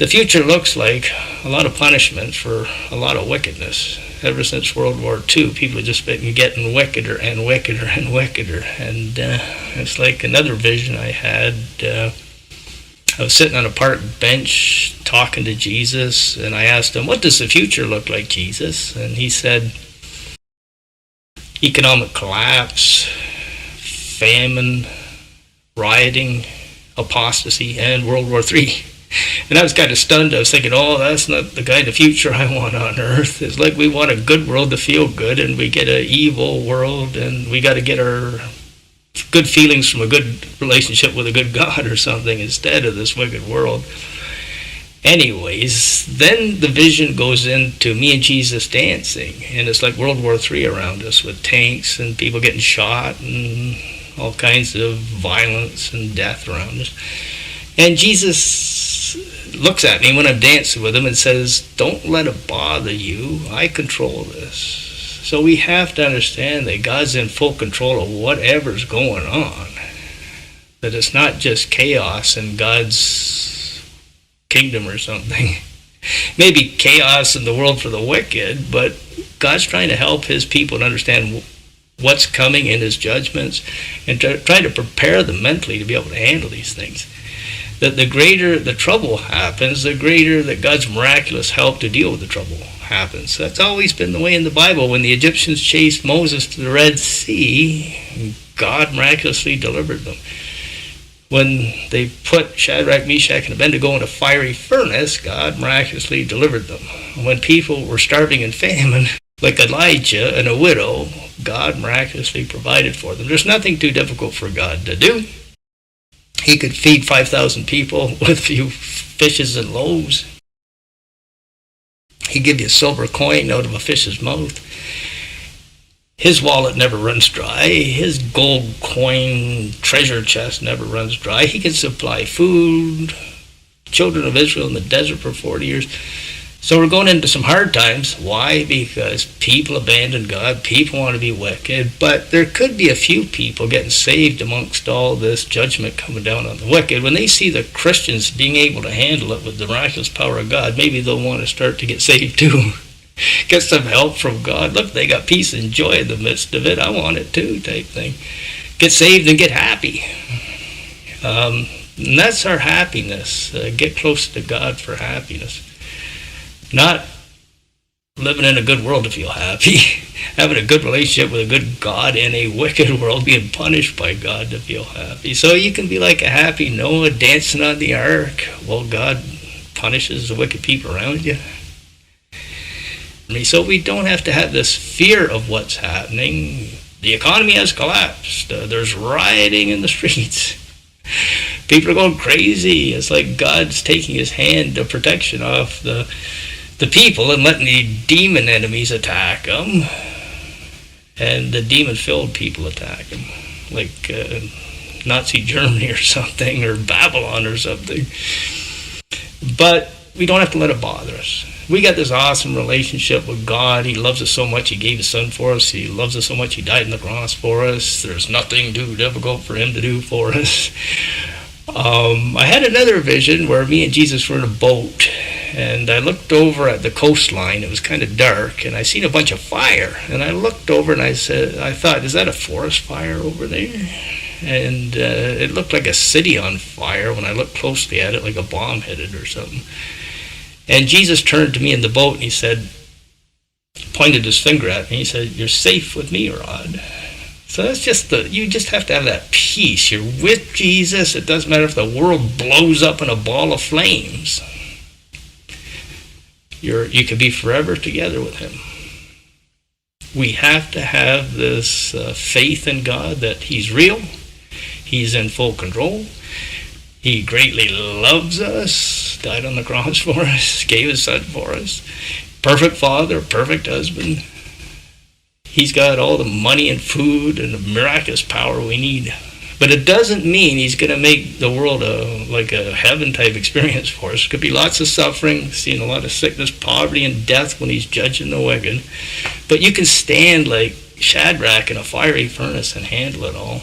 The future looks like a lot of punishment for a lot of wickedness. Ever since World War II, people have just been getting wickeder and wickeder and wickeder. And it's like another vision I had. I was sitting on a park bench talking to Jesus, and I asked him, what does the future look like, Jesus? And he said, economic collapse, famine, rioting, apostasy, and World War III. And I was kind of stunned. I was thinking, oh, that's not the kind of future I want on earth. It's like we want a good world to feel good, and we get an evil world, and we got to get our good feelings from a good relationship with a good God or something instead of this wicked world. Anyways, then the vision goes into me and Jesus dancing, and it's like World War III around us with tanks and people getting shot and all kinds of violence and death around us. And Jesus looks at me when I'm dancing with him and says, don't let it bother you. I control this. So we have to understand that God's in full control of whatever's going on. That it's not just chaos in God's kingdom or something. Maybe chaos in the world for the wicked, but God's trying to help his people to understand what's coming in his judgments and try to prepare them mentally to be able to handle these things. That the greater the trouble happens, the greater that God's miraculous help to deal with the trouble happens. That's always been the way in the Bible. When the Egyptians chased Moses to the Red Sea, God miraculously delivered them. When they put Shadrach, Meshach, and Abednego in a fiery furnace, God miraculously delivered them. When people were starving in famine, like Elijah and a widow, God miraculously provided for them. There's nothing too difficult for God to do. He could feed 5,000 people with a few fishes and loaves. He'd give you a silver coin out of a fish's mouth. His wallet never runs dry. His gold coin treasure chest never runs dry. He can supply food. Children of Israel in the desert for 40 years. So we're going into some hard times. Why? Because people abandon God. People want to be wicked. But there could be a few people getting saved amongst all this judgment coming down on the wicked. When they see the Christians being able to handle it with the miraculous power of God, maybe they'll want to start to get saved too. Get some help from God. Look, they got peace and joy in the midst of it. I want it too, type thing. Get saved and get happy. And that's our happiness. Get close to God for happiness. Not living in a good world to feel happy. Having a good relationship with a good God in a wicked world, being punished by God to feel happy. So you can be like a happy Noah dancing on the ark while God punishes the wicked people around you. So we don't have to have this fear of what's happening. The economy has collapsed. There's rioting in the streets. People are going crazy. It's like God's taking his hand of protection off the people and letting the demon enemies attack them. And the demon-filled people attack them. Like Nazi Germany or something, or Babylon or something. But we don't have to let it bother us. We got this awesome relationship with God. He loves us so much, he gave his son for us. He loves us so much, he died on the cross for us. There's nothing too difficult for him to do for us. I had another vision where me and Jesus were in a boat, and I looked over at the coastline. It was kind of dark, and I seen a bunch of fire. And I looked over and I thought, is that a forest fire over there? And it looked like a city on fire when I looked closely at it, like a bomb hit it or something. And Jesus turned to me in the boat and he said, pointed his finger at me, he said, you're safe with me, Rod. So that's just you just have to have that peace. You're with Jesus. It doesn't matter if the world blows up in a ball of flames. You can be forever together with him. We have to have this faith in God that he's real. He's in full control. He greatly loves us, died on the cross for us, gave his son for us. Perfect father, perfect husband. He's got all the money and food and the miraculous power we need. But it doesn't mean he's going to make the world like a heaven-type experience for us. There could be lots of suffering, seeing a lot of sickness, poverty, and death when he's judging the wicked. But you can stand like Shadrach in a fiery furnace and handle it all.